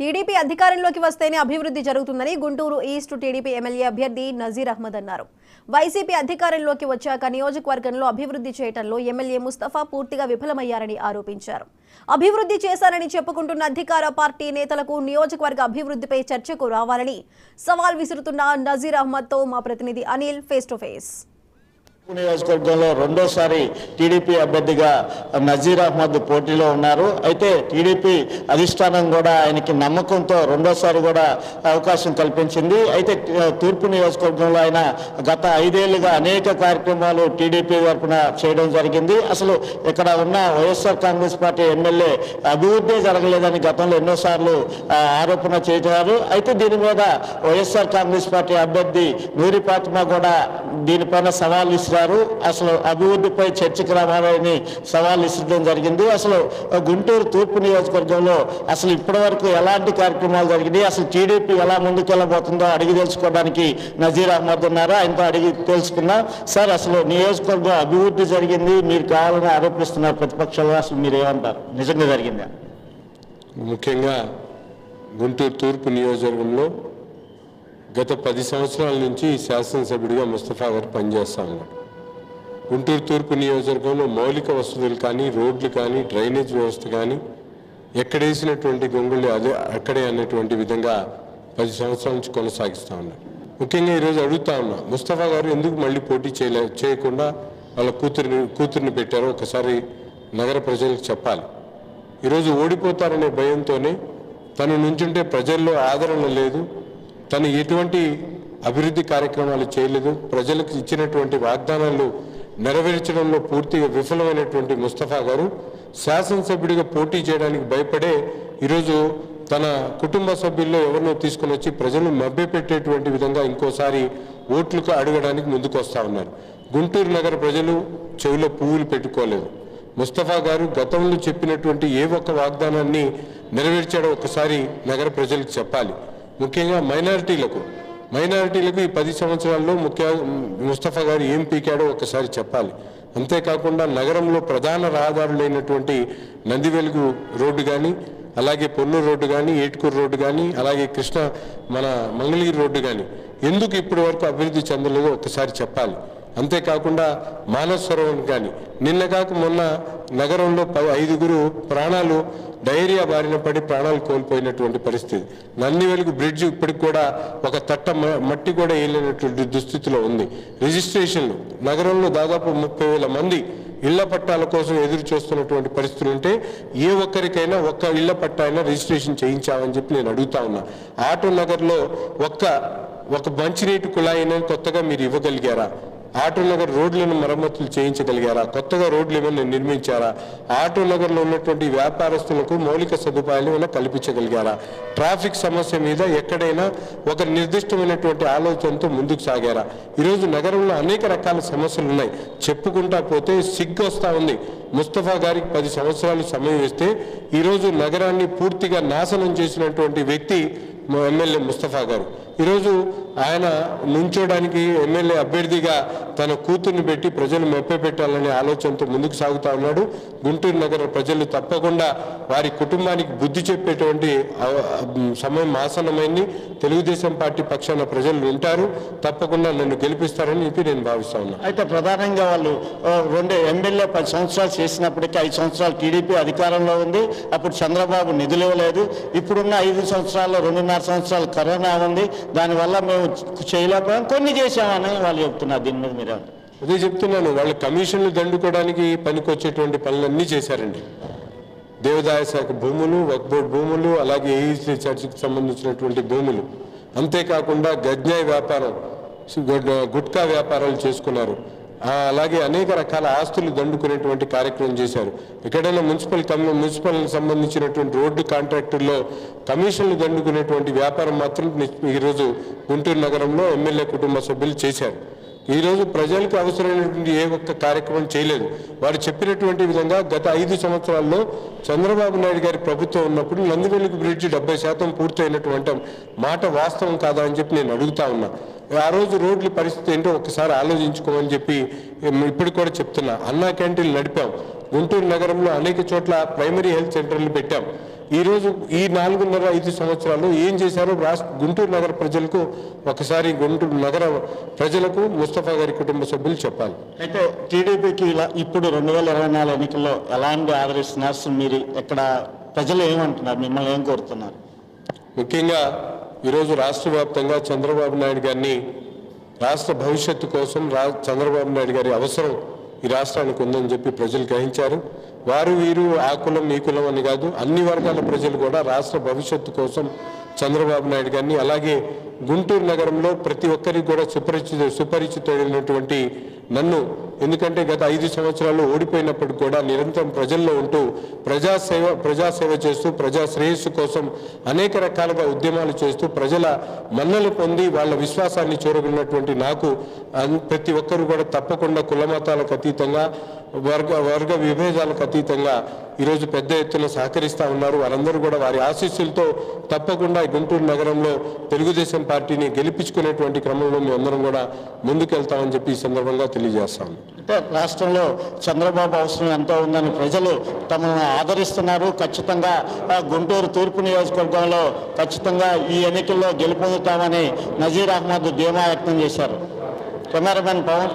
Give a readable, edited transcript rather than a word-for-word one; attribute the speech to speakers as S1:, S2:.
S1: TDP అధికారంలోకి వస్తేనే అభివృద్ధి జరుగుతుందని గుంటూరు ఈస్ట్ టీడీపీ ఎమ్మెల్యే అభ్యర్థి నజీర్ అహ్మద్ అన్నారు. వైసీపీ అధికారంలోకి వచ్చాక నియోజకవర్గంలో అభివృద్ధి చేయడంలో ఎమ్మెల్యే ముస్తఫా పూర్తిగా విఫలమయ్యారని ఆరోపించారు. అభివృద్ధి చేశారని చెప్పుకుంటున్న అధికార పార్టీ నేతలకు నియోజకవర్గ అభివృద్ధిపై చర్చకు రావాలని సవాల్ విసురుతున్న నజీర్ అహ్మద్తో మా ప్రతినిధి అనిల్ ఫేస్ టు ఫేస్.
S2: నియోజకవర్గంలో రెండోసారి టీడీపీ అభ్యర్థిగా నజీర్ అహ్మద్ పోటీలో ఉన్నారు. అయితే టీడీపీ అధిష్టానం కూడా ఆయనకి నమ్మకంతో రెండోసారి కూడా అవకాశం కల్పించింది. అయితే తూర్పు నియోజకవర్గంలో ఆయన గత 5 ఏళ్లుగా అనేక కార్యక్రమాలు టీడీపీ తరఫున చేయడం జరిగింది. అసలు ఇక్కడ ఉన్న వైఎస్ఆర్ కాంగ్రెస్ పార్టీ ఎమ్మెల్యే అభివృద్ధి జరగలేదని గతంలో ఎన్నోసార్లు ఆరోపణ చేశారు. అయితే దీని మీద వైఎస్ఆర్ కాంగ్రెస్ పార్టీ అభ్యర్థి నూరి ఫాతిమా కూడా దీనిపైన సవాల్ ఇస్తారు. అసలు అభివృద్ధిపై చర్చకు రావాలని సవాల్ ఇచ్చడం జరిగింది. అసలు గుంటూరు తూర్పు నియోజకవర్గంలో అసలు ఇప్పటి వరకు ఎలాంటి కార్యక్రమాలు జరిగినాయి, అసలు టీడీపీ ఎలా ముందుకెళ్ళబోతుందో అడిగి తెలుసుకోవడానికి నజీర్ అహ్మద్ ఉన్నారు. ఆయనతో అడిగి తెలుసుకున్నాం. సార్, అసలు నియోజకవర్గం అభివృద్ధి జరిగింది మీరు కావాలని ఆరోపిస్తున్నారు ప్రతిపక్షంలో, అసలు మీరు ఏమంటారు? నిజంగా జరిగిందా?
S3: ముఖ్యంగా గుంటూరు తూర్పు నియోజకవర్గంలో గత 10 సంవత్సరాల నుంచి శాసనసభ్యుడిగా ముస్తఫా గారు పనిచేస్తూ ఉన్నారు. గుంటూరు తూర్పు నియోజకవర్గంలో మౌలిక వసతులు కానీ, రోడ్లు కానీ, డ్రైనేజ్ వ్యవస్థ కానీ ఎక్కడేసినటువంటి గొంగుళ్ళు అదే అక్కడే అన్నటువంటి విధంగా 10 సంవత్సరాల నుంచి కొనసాగిస్తూ ఉన్నారు. ముఖ్యంగా ఈరోజు అడుగుతా ఉన్నా, ముస్తఫా గారు ఎందుకు మళ్ళీ పోటీ చేయకుండా వాళ్ళ కూతురిని పెట్టారో ఒకసారి నగర ప్రజలకు చెప్పాలి. ఈరోజు ఓడిపోతారనే భయంతోనే తను నుంచుంటే ప్రజల్లో ఆదరణ లేదు, తను ఎటువంటి అభివృద్ధి కార్యక్రమాలు చేయలేదు, ప్రజలకు ఇచ్చినటువంటి వాగ్దానాలు నెరవేర్చడంలో పూర్తిగా విఫలమైనటువంటి ముస్తఫా గారు శాసనసభ్యుడిగా పోటీ చేయడానికి భయపడే ఈరోజు తన కుటుంబ సభ్యుల్లో ఎవరినో తీసుకుని వచ్చి ప్రజలు మభ్యపెట్టేటువంటి విధంగా ఇంకోసారి ఓట్లకు అడగడానికి ముందుకు వస్తూ ఉన్నారు. గుంటూరు నగర ప్రజలు చెవిలో పువ్వులు పెట్టుకోలేదు. ముస్తఫా గారు గతంలో చెప్పినటువంటి ఏ ఒక్క వాగ్దానాన్ని నెరవేర్చాడో ఒకసారి నగర ప్రజలకు చెప్పాలి. ముఖ్యంగా మైనారిటీలకు ఈ 10 సంవత్సరాల్లో ముస్తఫా గారు ఏం పీకాడో ఒకసారి చెప్పాలి. అంతేకాకుండా నగరంలో ప్రధాన రహదారులైనటువంటి నందివెలుగు రోడ్డు కానీ, అలాగే పొన్నూరు రోడ్డు కానీ, ఏటుకూరు రోడ్డు కానీ, అలాగే మన మంగళగిరి రోడ్డు కానీ ఎందుకు ఇప్పటి వరకు అభివృద్ధి చెందలేదో ఒకసారి చెప్పాలి. అంతేకాకుండా మానస్ సరోవర్ కానీ నిన్న కాక మొన్న నగరంలో 5గురు ప్రాణాలు డయేరియా బారిన పడి ప్రాణాలు కోల్పోయినటువంటి పరిస్థితి. నందివెలుగు బ్రిడ్జ్ ఇప్పటికి కూడా ఒక తట్ట మట్టి కూడా వేయలేనటువంటి దుస్థితిలో ఉంది. రిజిస్ట్రేషన్లు నగరంలో దాదాపు 30,000 మంది ఇళ్ల పట్టాల కోసం ఎదురు చూస్తున్నటువంటి పరిస్థితులు ఉంటే ఏ ఒక్కరికైనా ఒక్క ఇళ్ల పట్టా అయినా రిజిస్ట్రేషన్ చేయించామని చెప్పి నేను అడుగుతా ఉన్నా. ఆటో నగర్లో ఒక మంచినీటి కుళాయిని కొత్తగా మీరు ఇవ్వగలిగారా? ఆటో నగర్ రోడ్లను మరమ్మతులు చేయించగలిగారా? కొత్తగా రోడ్లు ఏమైనా నిర్మించారా? ఆటో నగర్లో ఉన్నటువంటి వ్యాపారస్తులకు మౌలిక సదుపాయాలు ఏమైనా కల్పించగలిగారా? ట్రాఫిక్ సమస్య మీద ఎక్కడైనా ఒక నిర్దిష్టమైనటువంటి ఆలోచనతో ముందుకు సాగారా? ఈరోజు నగరంలో అనేక రకాల సమస్యలు ఉన్నాయి. చెప్పుకుంటా పోతే సిగ్గు వస్తూ ఉంది. ముస్తఫా గారికి 10 సంవత్సరాలు సమయం ఇస్తే ఈరోజు నగరాన్ని పూర్తిగా నాశనం చేసినటువంటి వ్యక్తి ఎమ్మెల్యే ముస్తఫా గారు. ఈరోజు ఆయన నుంచోడానికి ఎమ్మెల్యే అభ్యర్థిగా తన కూతుర్ని పెట్టి ప్రజలు మెప్పపెట్టాలనే ఆలోచనతో ముందుకు సాగుతూ ఉన్నాడు. గుంటూరు నగర ప్రజలు తప్పకుండా వారి కుటుంబానికి బుద్ధి చెప్పేటువంటి సమయం ఆసన్నమైంది. తెలుగుదేశం పార్టీ పక్షాన ప్రజలు వింటారు, తప్పకుండా నన్ను గెలిపిస్తారని చెప్పి నేను భావిస్తా ఉన్నాను.
S2: అయితే ప్రధానంగా వాళ్ళు ఎమ్మెల్యే 10 సంవత్సరాలు చేసినప్పటికీ 5 సంవత్సరాలు టీడీపీ అధికారంలో ఉంది. అప్పుడు చంద్రబాబు నిధులు ఇవ్వలేదు. ఇప్పుడున్న 5 సంవత్సరాల్లో 2.5 సంవత్సరాలు కరోనా ఉంది. దానివల్ల మేము చేయలేకపోయాం, కొన్ని చేసామని వాళ్ళు చెప్తున్నారు. దీని మీద మీరు
S3: అదే చెప్తున్నాను. వాళ్ళు కమిషన్లు దండుకోవడానికి పనికొచ్చేటువంటి పనులన్నీ చేశారండి. దేవాదాయ శాఖ భూములు, వక్ఫ్ బోర్డు భూములు, అలాగే ఏఈసీ చర్చికి సంబంధించినటువంటి భూములు, అంతేకాకుండా గజ్ఞాయి వ్యాపారం, గుట్కా వ్యాపారాలు చేసుకున్నారు. అలాగే అనేక రకాల ఆస్తులు దండుకునేటువంటి కార్యక్రమం చేశారు. ఎక్కడైనా మున్సిపల్ సంబంధించినటువంటి రోడ్డు కాంట్రాక్టుల్లో కమిషన్లు దండుకునేటువంటి వ్యాపారం మాత్రం ఈరోజు గుంటూరు నగరంలో ఎమ్మెల్యే కుటుంబ సభ్యులు చేశారు. ఈరోజు ప్రజలకు అవసరమైనటువంటి ఏ ఒక్క కార్యక్రమం చేయలేదు. వారు చెప్పినటువంటి విధంగా గత 5 సంవత్సరాల్లో చంద్రబాబు నాయుడు గారి ప్రభుత్వం ఉన్నప్పుడు నందివెలుగు బ్రిడ్జి 70% పూర్తయినటువంటి మాట వాస్తవం కాదా అని చెప్పి నేను అడుగుతా ఉన్నా. ఆ రోజు రోడ్ల పరిస్థితి ఏంటో ఒకసారి ఆలోచించుకోమని చెప్పి ఇప్పుడు కూడా చెప్తున్నా. అన్నా క్యాంటీన్లు నడిపాం. గుంటూరు నగరంలో అనేక చోట్ల ప్రైమరీ హెల్త్ సెంటర్లు పెట్టాం. ఈరోజు ఈ 4.5 సంవత్సరాలు ఏం చేశారో గుంటూరు నగర ప్రజలకు ఒకసారి గుంటూరు నగర ప్రజలకు ముస్తఫా గారి కుటుంబ సభ్యులు చెప్పాలి.
S2: అయితే టీడీపీకి ఇలా ఇప్పుడు 2024 ఎన్నికల్లో ఎలాంటి ఆదరిస్తున్నారు? మీరు ఇక్కడ ప్రజలు ఏమంటున్నారు, మిమ్మల్ని ఏం కోరుతున్నారు?
S3: ముఖ్యంగా ఈరోజు రాష్ట్ర వ్యాప్తంగా చంద్రబాబు నాయుడు గారిని రాష్ట్ర భవిష్యత్తు కోసం చంద్రబాబు నాయుడు గారి అవసరం ఈ రాష్ట్రానికి ఉందని చెప్పి ప్రజలు గ్రహించారు. వారు వీరు ఆ కులం ఈ కులం అని కాదు, అన్ని వర్గాల ప్రజలు కూడా రాష్ట్ర భవిష్యత్తు కోసం చంద్రబాబు నాయుడు గారిని, అలాగే గుంటూరు నగరంలో ప్రతి ఒక్కరికి కూడా సుపరిచితమైనటువంటి నన్ను, ఎందుకంటే గత 5 సంవత్సరాలు ఓడిపోయినప్పటికీ కూడా నిరంతరం ప్రజల్లో ఉంటూ ప్రజాసేవ చేస్తూ ప్రజా శ్రేయస్సు కోసం అనేక రకాలుగా ఉద్యమాలు చేస్తూ ప్రజల మన్నలు పొంది వాళ్ళ విశ్వాసాన్ని చూరగొన్నటువంటి నాకు ప్రతి ఒక్కరు కూడా తప్పకుండా కులమతాలకు అతీతంగా వర్గ విభేదాలకు అతీతంగా ఈరోజు పెద్ద ఎత్తున సహకరిస్తూ ఉన్నారు. వారందరూ కూడా వారి ఆశీస్సులతో తప్పకుండా గుంటూరు నగరంలో తెలుగుదేశం పార్టీని గెలిపించుకునేటువంటి క్రమంలో మేమందరం కూడా ముందుకెళ్తామని చెప్పి ఈ సందర్భంగా తెలియజేస్తాము.
S2: అంటే రాష్ట్రంలో చంద్రబాబు అవసరం ఎంతో ఉందని ప్రజలు తమను ఆదరిస్తున్నారు. ఖచ్చితంగా గుంటూరు తూర్పు నియోజకవర్గంలో ఖచ్చితంగా ఈ ఎన్నికల్లో గెలుపొందుతామని నజీర్ అహ్మద్ ధీమా వ్యక్తం చేశారు. కెమెరామెన్ పవన్